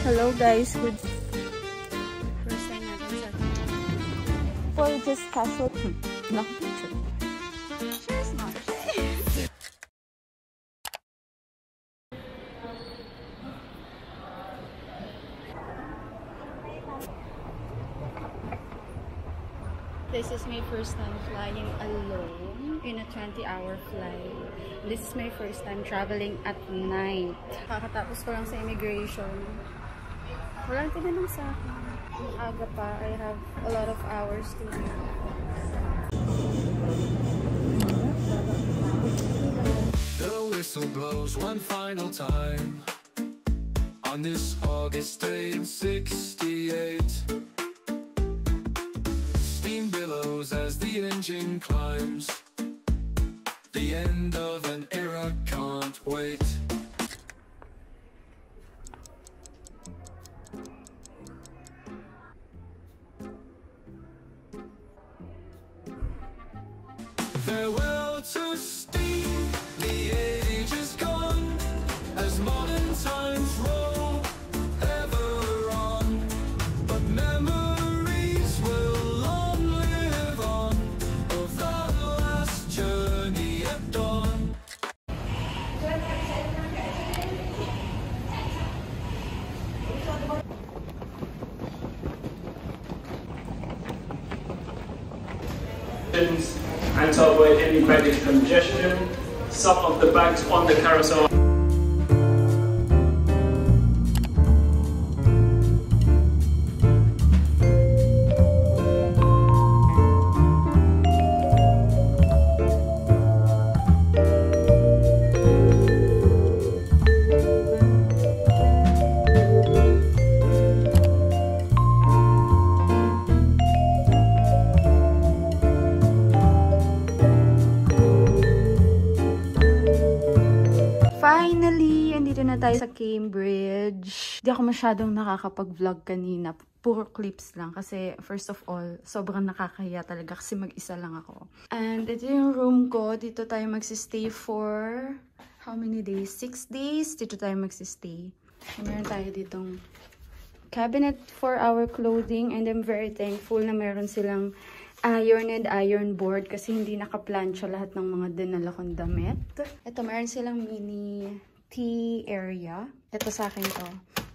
Hello guys, good First time natin sa for just casual no picture. Cheers, Marsha. This is my first time flying alone in a 20-hour flight. This is my first time traveling at night. Kakatapos ko lang sa immigration. Walang tinanong sa akin. Aga pa. I have a lot of hours to do. The whistle blows one final time on this August day in '68. Steam billows as the engine climbs. The end of an era can't wait. Farewell to steam, the age is gone, as modern times roll ever on. But memories will long live on, of that last journey at dawn. And to avoid any baggage congestion, some of the bags on the carousel. Finally, andito na tayo sa Cambridge. Di ako masyadong nakakapag-vlog kanina. Puro clips lang. Kasi, first of all, sobrang nakakahiya talaga kasi mag-isa lang ako. And ito yung room ko. Dito tayo magsistay for how many days? 6 days. Dito tayo magsistay. Meron tayo ditong cabinet for our clothing. And I'm very thankful na meron silang iron and iron board kasi hindi nakaplansya lahat ng mga dinala kong damit. Ito, meron silang mini tea area. Ito sa akin to.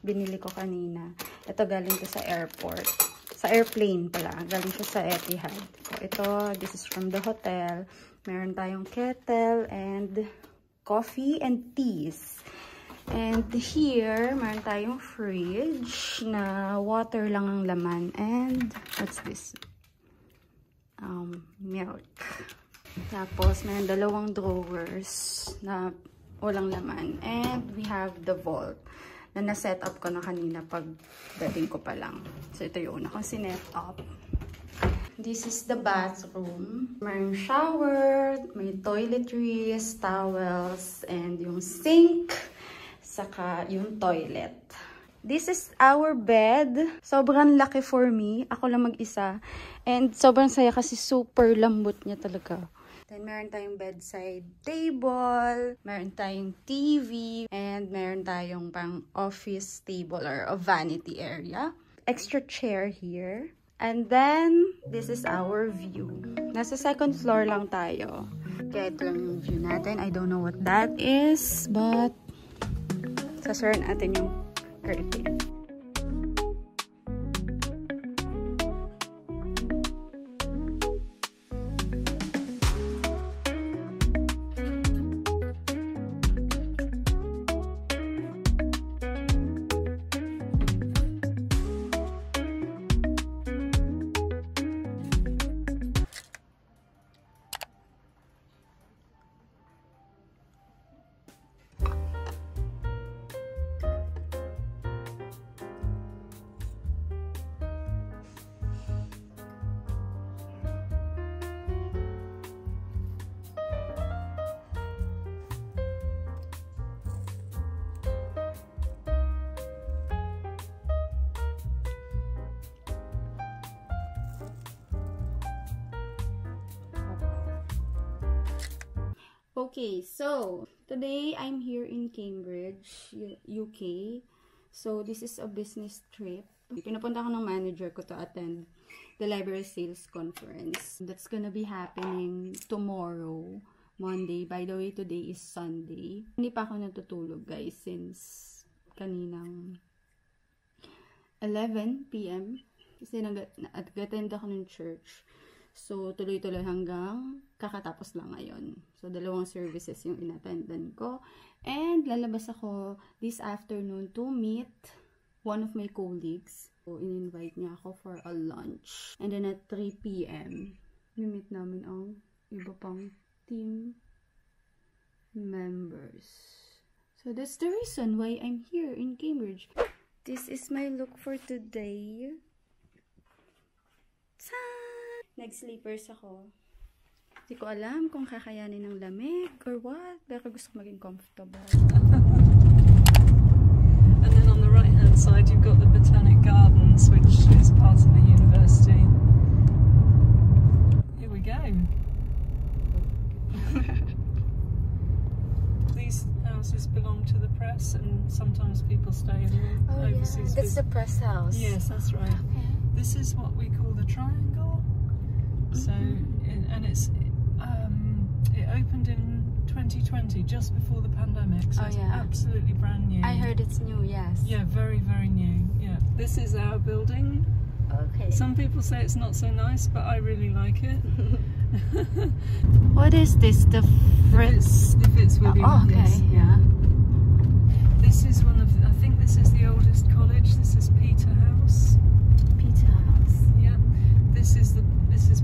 Binili ko kanina. Ito galing ko sa airport. Sa airplane pala. Galing ko sa Etihad. Ito, this is from the hotel. Meron tayong kettle and coffee and teas. And here, meron tayong fridge na water lang ang laman. And what's this? Milk. Tapos, may dalawang drawers na walang laman. And we have the vault na na-set up ko na kanina pag dating ko pa lang. So, ito yung una kong sinet up. This is the bathroom. May shower, may toiletries, towels, and yung sink, saka yung toilet. This is our bed. Sobrang laki for me. Ako lang mag-isa. And sobrang saya kasi super lambot niya talaga. Then, meron tayong bedside table. Meron tayong TV. And meron tayong pang office table or a vanity area. Extra chair here. And then, this is our view. Nasa second floor lang tayo. Kaya ito lang yung view natin. I don't know what that is. But, sasara natin yung curtain. Okay, so today I'm here in Cambridge, UK. So, this is a business trip. Pinapunta ko ng manager ko to attend the library sales conference. That's gonna be happening tomorrow, Monday. By the way, today is Sunday. Hindi pa ako natutulog, guys, since kaninang 11 p.m. Kasi nag-attend ako ng church. So, tuloy-tuloy hanggang kakatapos lang ngayon. So, 2 services yung inattendan ko. And, lalabas ako this afternoon to meet one of my colleagues. So, in-invite niya ako for a lunch. And then at 3 p.m., meet namin ang iba pang team members. So, that's the reason why I'm here in Cambridge. This is my look for today. Nag-sleepers ako. Hindi ko alam kung kakayanin ng lamig or what. Pero gusto ko maging comfortable. And then on the right-hand side, you've got the Botanic Gardens, which is part of the university. Here we go. These houses belong to the press, and sometimes people stay in them overseas. Yeah. That's the press house. Yes, that's right. Okay. This is what we call the Triangle. So, and it opened in 2020, just before the pandemic. So it's absolutely brand new. I heard it's new, yes. Yeah, very, very new. Yeah. This is our building. Okay. Some people say it's not so nice, but I really like it. What is this? The Fritz? If it's within okay, this, yeah. This is one of, I think this is the oldest college. This is Peterhouse. Peterhouse. Yeah. This is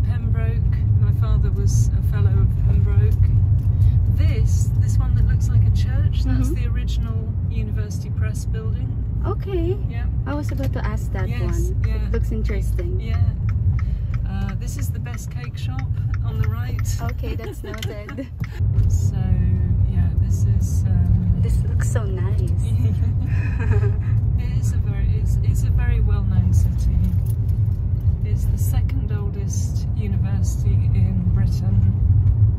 Pembroke. My father was a fellow of Pembroke. This one that looks like a church, that's the original University Press building. Okay. Yeah. I was about to ask that one. Yeah. It looks interesting. Yeah. This is the Best Cake Shop on the right. Okay, that's noted. So, yeah, this is... This looks so nice. It's a very well-known city. It's the second oldest university in Britain.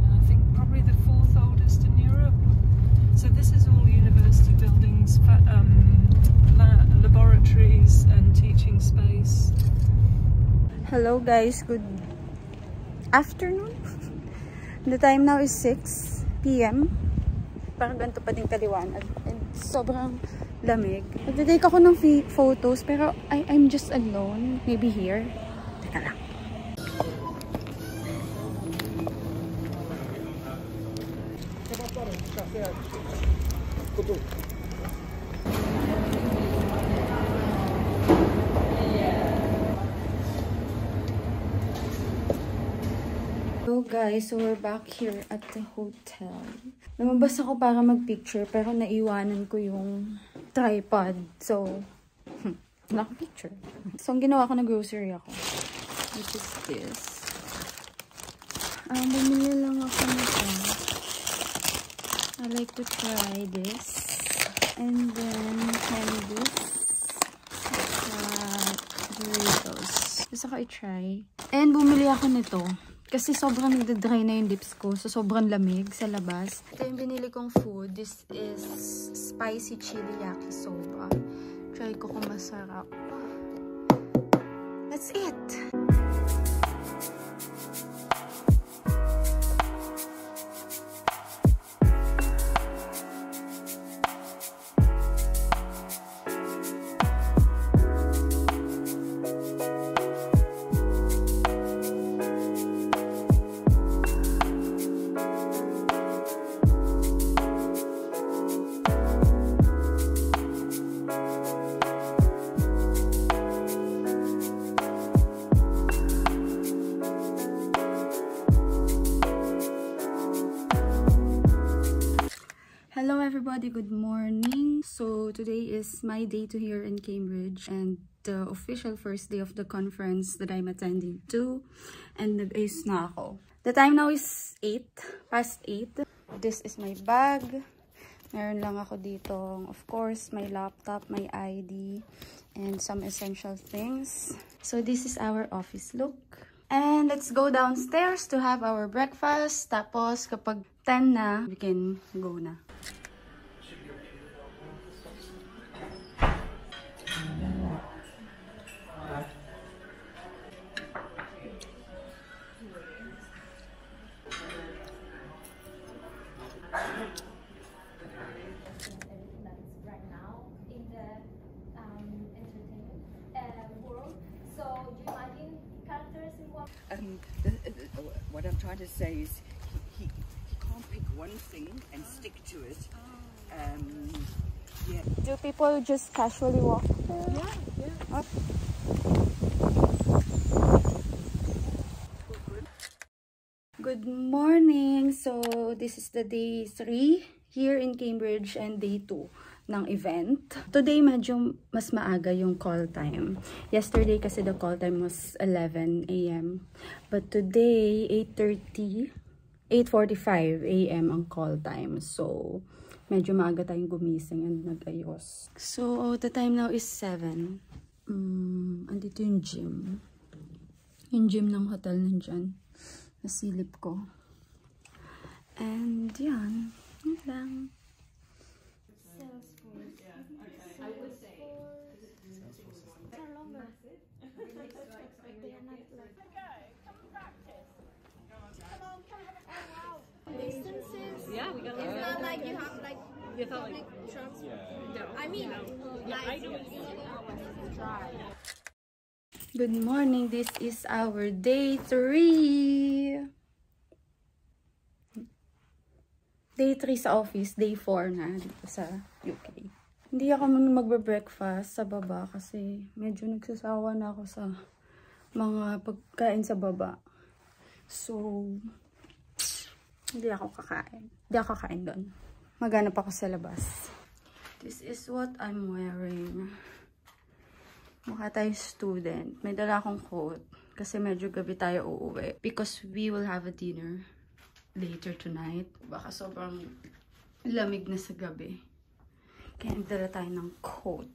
And I think probably the 4th oldest in Europe. So this is all university buildings, laboratories and teaching space. Hello guys, good afternoon. The time now is 6 p.m. Parang ganito pa din kaliwanag. And sobrang lamig. Nagtitake ako ng photos pero I'm just alone. Maybe here. Teka lang. So guys, so we're back here at the hotel. Lumabas ako para mag-picture pero naiwanan ko yung tripod. So, wala akong picture. So, ang ginawa ko na grocery ako. Which is this. Bumili lang ako nito. I like to try this. And then, candies. Doritos. Gusto ko i-try. And bumili ako nito. Kasi sobrang nagda-dry na yung lips ko. So, sobrang lamig sa labas. Ito yung binili kong food. This is spicy chili yakisoba. Try ko kung masarap. That's it! Hello everybody, good morning. So today is my day to here in Cambridge and the official first day of the conference that I'm attending to, and nag-ayos na ako. The time now is 8:08. This is my bag. Meron lang ako dito, of course, my laptop, my ID, and some essential things. So this is our office look. And let's go downstairs to have our breakfast. Tapos kapag 10 na, we can go na. what I'm trying to say is he can't pick one thing and stick to it. Yeah. Do people just casually walk there? Yeah. Good morning! So, this is the day 3 here in Cambridge and day 2 ng event. Today, medyo mas maaga yung call time. Yesterday kasi the call time was 11 AM. But today, 8:45 AM ang call time. So, medyo maaga tayong gumising and nag-ayos. So, the time now is 7. Andito yung gym. Yung gym ng hotel nandyan. Nasilip ko. And, yan. Yan lang. Yeah, we got It's not like you have like public transport. No. I mean, I don't try. Good morning. This is our day 3. Day 3 sa office. Day 4 na dito sa UK. Hindi ako magbe-breakfast sa baba kasi medyo nagsasawa na ako sa mga pagkain sa baba. So, hindi ako kakain. Hindi ako kakain doon. Maghanap ako sa labas. This is what I'm wearing. Mukha tayo student. May dala akong coat. Kasi medyo gabi tayo uuwi. Because we will have a dinner later tonight. Baka sobrang lamig na sa gabi. Kaya nagdala tayo ng coat.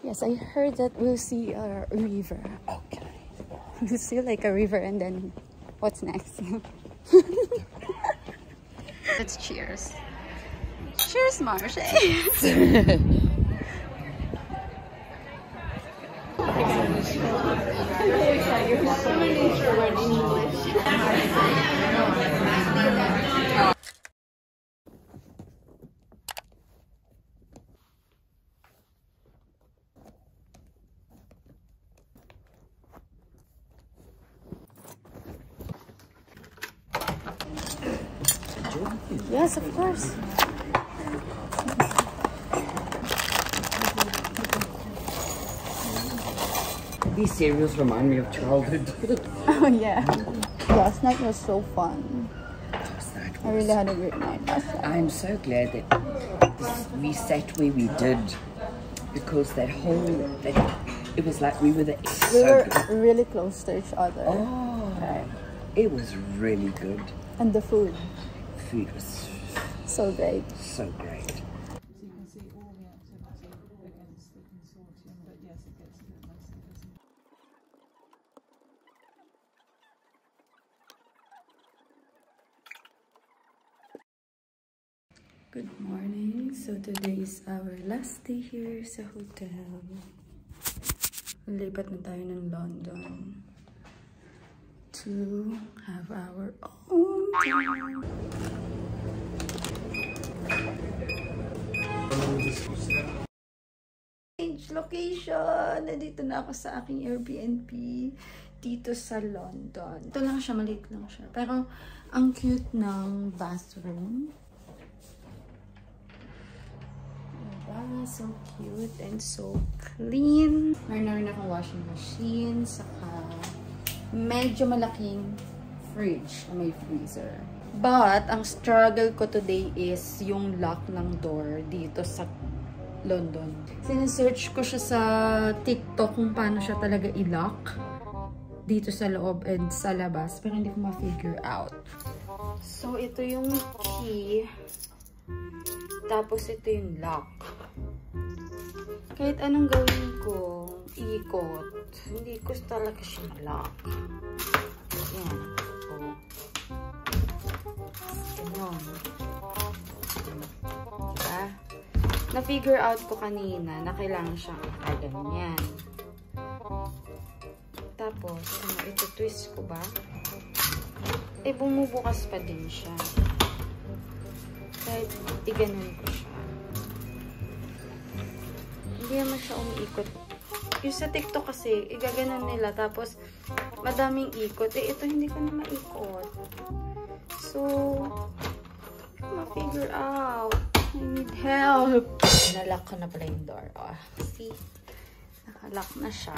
Yes, I heard that we'll see a river. Okay. We'll see like a river and then what's next? Let's cheers. Cheers, Marche. Yes, of course. These cereals remind me of childhood. Oh yeah. Last night was so fun. I really had a great night last night. I'm so glad that we sat where we did, because it was like we were the. We were really close to each other. Oh, right. It was really good. And the food. Food was so great. So great. So you can see all the activity against the consortium, but yes, it gets a bit messy, doesn't it? Good morning. So today is our last day here sa hotel. Lipat na tayo ng London to have our own time. Change location. Nandito na ako sa aking Airbnb dito sa London. Ito lang siya, maliit lang siya. Pero ang cute ng bathroom. So cute and so clean. Meron na rin akong washing machine, saka medyo malaking fridge na may freezer. But, ang struggle ko today is yung lock ng door dito sa London. Sinesearch ko siya sa TikTok kung paano siya talaga i-lock dito sa loob and sa labas, pero hindi ko ma-figure out. So, ito yung key. Tapos, ito yung lock. Kahit anong gawin ko, ikot, hindi ko talaga siya lock. Yan. So, Ganon. Diba? Na-figure out ko kanina na kailangan siyang ganyan. Tapos, ano, ito twist ko ba? Eh, bumubukas pa din siya. Kahit iganon ko siya. Hindi naman siya umiikot. Yung sa TikTok kasi, igaganon nila. Tapos, madaming ikot. Eh, ito hindi ko na maikot. So, ma-figure out. I need help. Nalock ko na pala yung door. Oh, see? Nakalock na siya.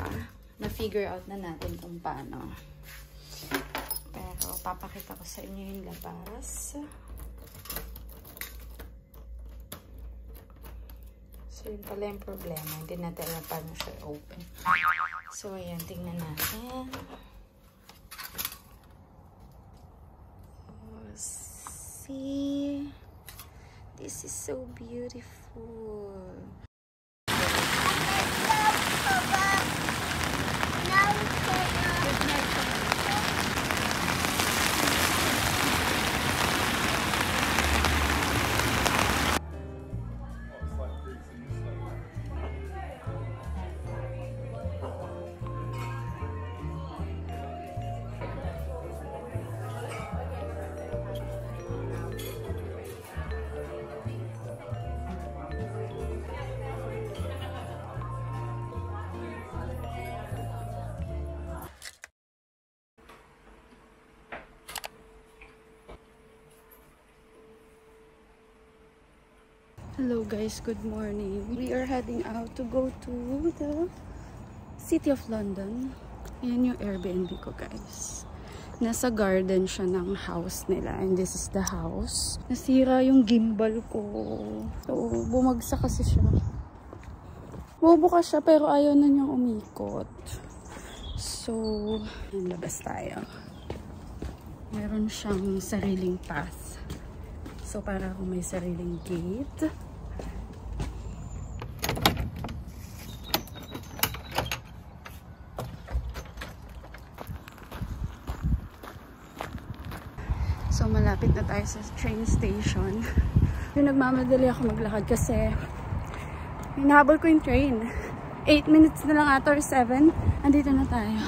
Na-figure out na natin kung paano. Pero, papakita ko sa inyo yung labas. So, yun pala yung problema. Hindi natin alam paano siya open. So, ayan. Tingnan natin. Oh, see? This is so beautiful. Hello guys, good morning. We are heading out to go to the City of London. Ayan yung Airbnb ko guys. Nasa garden siya ng house nila. And this is the house. Nasira yung gimbal ko. So, bumagsak kasi siya. Bubukas siya pero ayaw na niyang umikot. So, labas tayo. Meron siyang sariling path. So, para kung may sariling gate. So, malapit na tayo sa train station. Yung nagmamadali ako maglakad kasi hinahabol ko yung train. 8 minutes na lang ata or 7. Andito na tayo.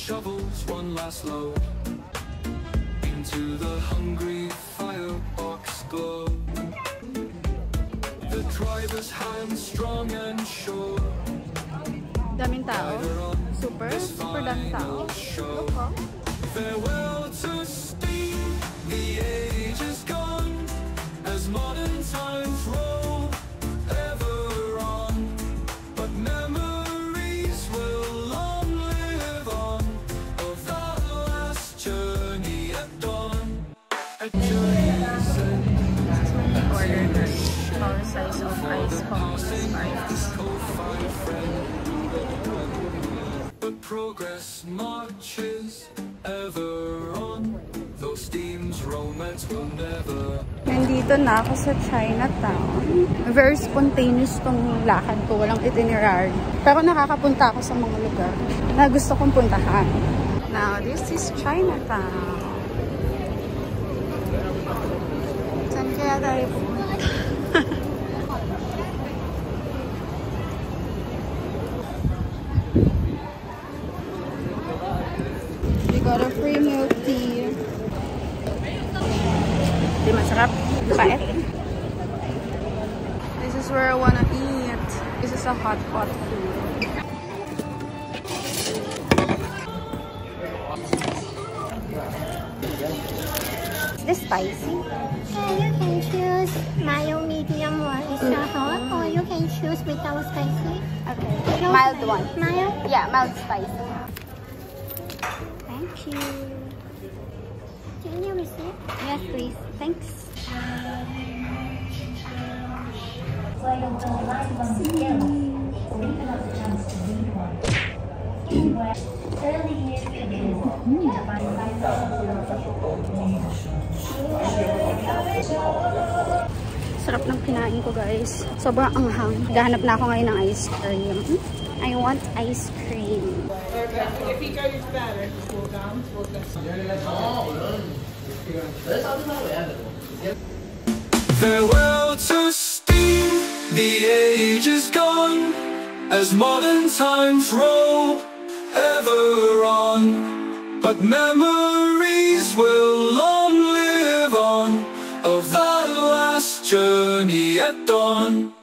Shovels one last load into the hungry firebox glow. The driver's hands strong and sure. Daming tao. Super daming tao. Look, oh. Farewell to steam, the age is gone, as modern times roll ever on. But memories will long live on of that last journey at dawn. At journey's end. Ordered small size of ice pumpkins. But progress marches ever on. Those steams romance will never. Nandito na ako sa Chinatown. Very spontaneous tong lakad ko. Walang itinerary. Pero nakakapunta ako sa mga lugar na gusto kong puntahan. Now, this is Chinatown. Saan kaya tayo pupunta? We got a free milk tea. Di masarap. Pait. This is where I wanna eat. This is a hot pot food. this spicy? You can choose mayo medium or extra hot, or you can choose without spicy. Okay. No Mild spicy. one. Mild? Yeah, mild spicy. Thank you. Can you receive? Yes, please. Thanks. Sarap ng kinain ko, guys. Sobrang anghang. Gahanap na ako ngayon ng ice cream. I want ice cream. Farewell to steam, the age is gone, as modern times roll ever on. But memories will long live on, of that last journey at dawn.